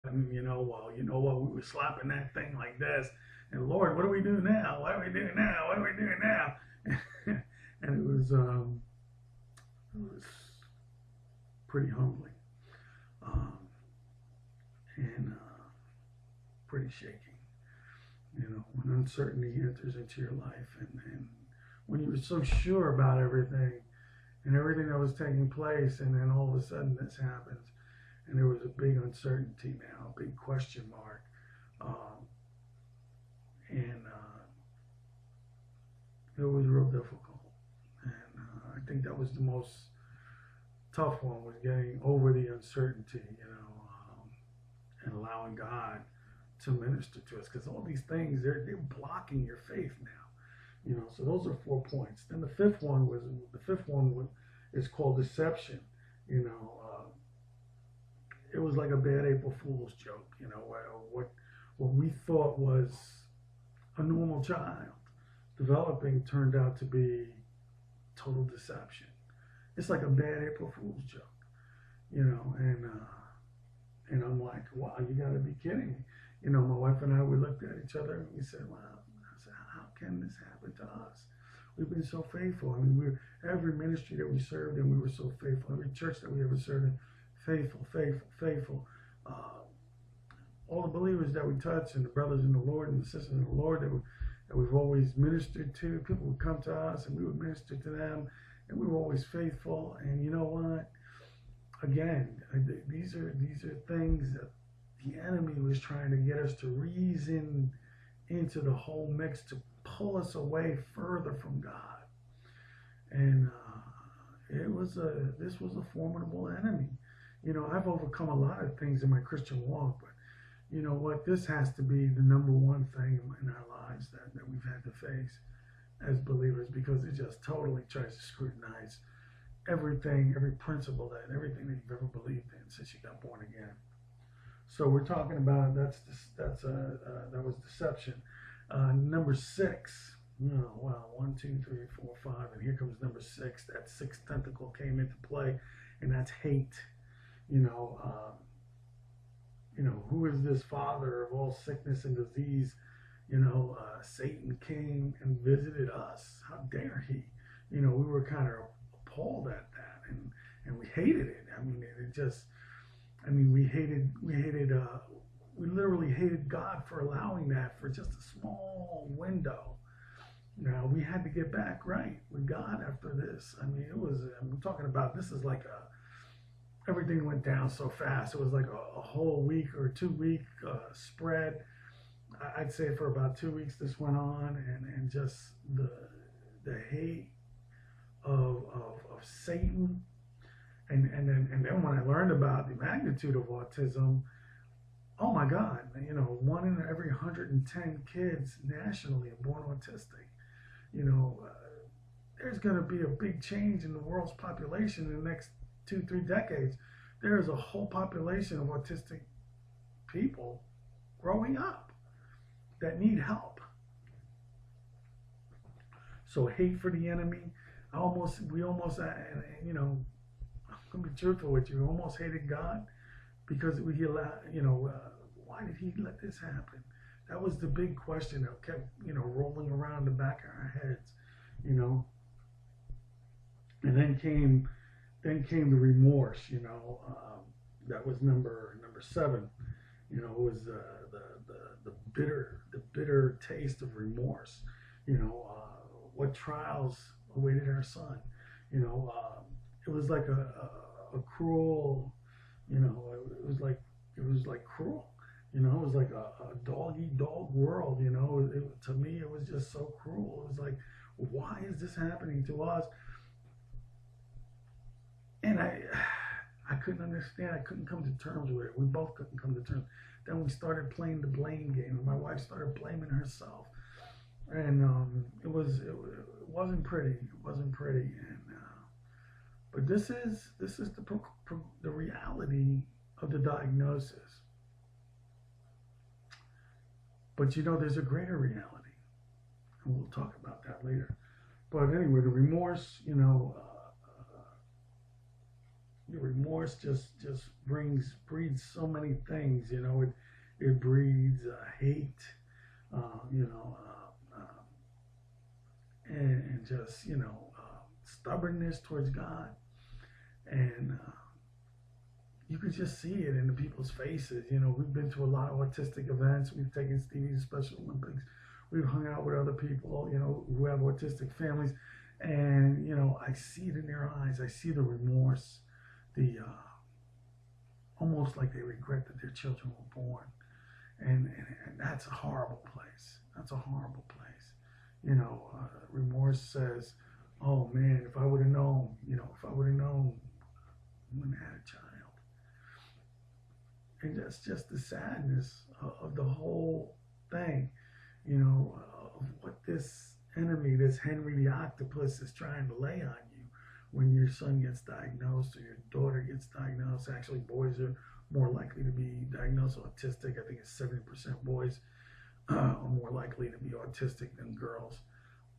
And well, you know what? We were slapping that thing like this, and Lord, what do we do now? What do we do now? What do we do now? And it was pretty humbling, um, and pretty shaking. When uncertainty enters into your life, and when you were so sure about everything and everything that was taking place, and then all of a sudden this happens, and there was a big uncertainty now, a big question mark, um, and it was real difficult. And I think that was the most tough one, was getting over the uncertainty, and allowing God to minister to us, because all these things, they're blocking your faith now. So those are 4 points. Then the fifth one is called deception. You know, it was like a bad April Fool's joke. What we thought was a normal child developing turned out to be total deception. It's like a bad April Fool's joke. And I'm like, wow, you got to be kidding me. My wife and I, we looked at each other and we said, wow. I said, how can this happen to us? We've been so faithful. I mean, every ministry that we served in, we were so faithful. Every church that we ever served in, faithful, faithful, faithful. All the believers that we touched, and the brothers in the Lord and the sisters in the Lord that we've always ministered to, people would come to us and we would minister to them, and we were always faithful. And you know what? Again, these are things that the enemy was trying to get us to reason into the whole mix, to pull us away further from God. And this was a formidable enemy. I've overcome a lot of things in my Christian walk, but you know what? This has to be the number one thing in our lives that we've had to face as believers, because it just totally tries to scrutinize everything, every principle, everything that you've ever believed in since you got born again. So we're talking about that was deception. Number six. Well, 1, 2, 3, 4, 5, and here comes number six. That sixth tentacle came into play, and that's hate. You know, uh, who is this father of all sickness and disease? Satan came and visited us. How dare he? We were kind of appalled at that, and we hated it. I mean, it just we literally hated God for allowing that for just a small window. Now we had to get back right with God after this. I mean, I'm talking about, this is like everything went down so fast. It was like a whole week or 2 week spread. I'd say for about 2 weeks this went on, and just the hate of Satan. And then when I learned about the magnitude of autism, oh my God, 1 in every 110 kids nationally are born autistic. You know, uh, there's going to be a big change in the world's population in the next 2, 3 decades. There is a whole population of autistic people growing up that need help. So hate for the enemy. We almost, I'm gonna be truthful with you. We almost hated God because we allowed, why did He let this happen? That was the big question that kept, rolling around the back of our heads, you know. And then came the remorse, that was number 7. It was the bitter taste of remorse. What trials awaited our son. You know, it was like a cruel, it was like cruel. It was like a dog eat dog world. To me, it was just so cruel. It was like, why is this happening to us? And I couldn't understand. I couldn't come to terms with it. We both couldn't come to terms. Then we started playing the blame game. My wife started blaming herself, and it wasn't pretty. It wasn't pretty. And but this is the reality of the diagnosis. But there's a greater reality, and we'll talk about that later. But anyway, the remorse, your remorse just breeds so many things. It breeds hate, you know, and just stubbornness towards God, and you could just see it in the people's faces. We've been to a lot of autistic events. We've taken Stevie to Special Olympics. We've hung out with other people, who have autistic families, and I see it in their eyes. I see the remorse, the almost like they regret that their children were born, and that's a horrible place. That's a horrible place. Remorse says, "Oh man, if I would have known, if I would have known, I wouldn't have had a child." And that's just the sadness of the whole thing, of what this enemy, this Henry the Octopus, is trying to lay on you when your son gets diagnosed or your daughter gets diagnosed. Actually, boys are more likely to be diagnosed autistic. I think it's 70% boys are more likely to be autistic than girls.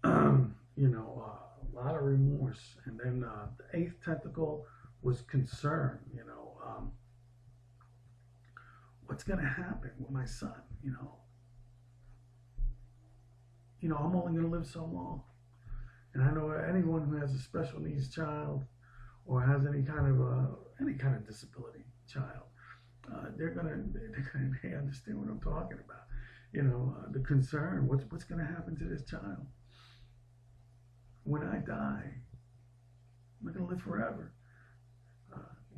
A lot of remorse. And then the eighth tentacle was concern. What's going to happen with my son? I'm only going to live so long. And I know anyone who has a special needs child or has any kind of disability child, they understand what I'm talking about. The concern, what's going to happen to this child? When I die, I'm not going to live forever.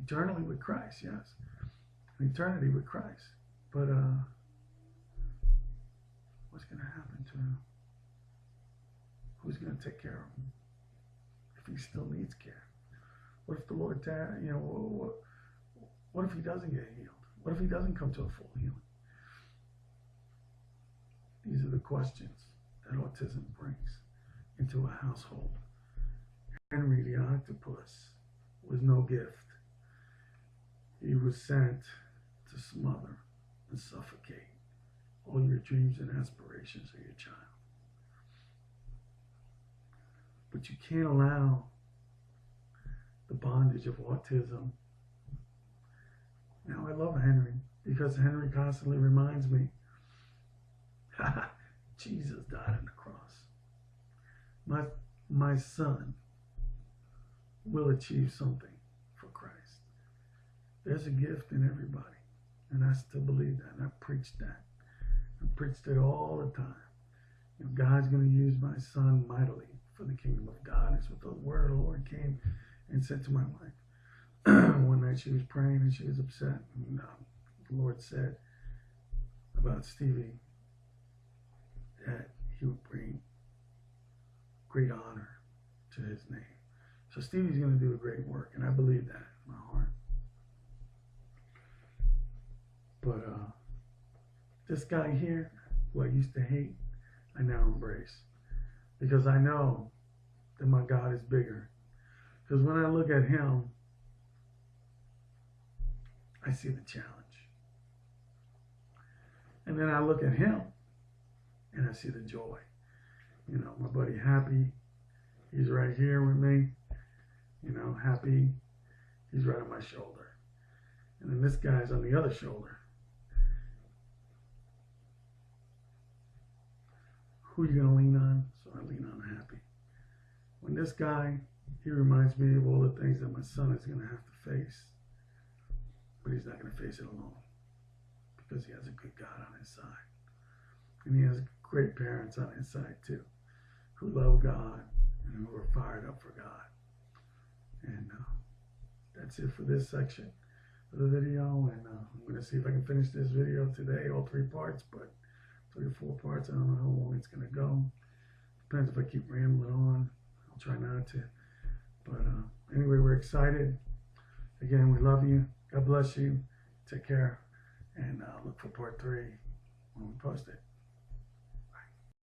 Eternally with Christ, yes. Eternity with Christ. But what's going to happen to him? Who's going to take care of him if he still needs care? What if the Lord, what if he doesn't get healed? What if he doesn't come to a full healing? These are the questions that autism brings into a household. Henry the Octopus was no gift. He was sent to smother and suffocate all your dreams and aspirations of your child. But you can't allow the bondage of autism. Now, I love Henry because Henry constantly reminds me, Jesus died on the cross. My son will achieve something for Christ. There's a gift in everybody, and I still believe that, and I preach that. I preached it all the time. God's going to use my son mightily for the kingdom of God. It's what the word of the Lord came and said to my wife. One night she was praying and she was upset. And the Lord said about Stevie that he would bring great honor to his name. So Stevie's going to do a great work, and I believe that in my heart. But this guy here, who I used to hate, I now embrace. Because I know that my God is bigger. Because when I look at him, I see the challenge. And then I look at him, and I see the joy. My buddy Happy, he's right here with me. Happy, he's right on my shoulder. And then this guy's on the other shoulder. Who are you going to lean on? So I lean on Happy. When this guy, he reminds me of all the things that my son is going to have to face. But he's not going to face it alone. Because he has a good God on his side. And he has great parents on his side too. Who love God and who are fired up for God. And that's it for this section of the video. And I'm going to see if I can finish this video today, all 3 parts. But 3 or 4 parts. I don't know how long it's going to go. Depends if I keep rambling on. I'll try not to. But anyway, we're excited. Again, we love you. God bless you. Take care. And look for part 3 when we post it.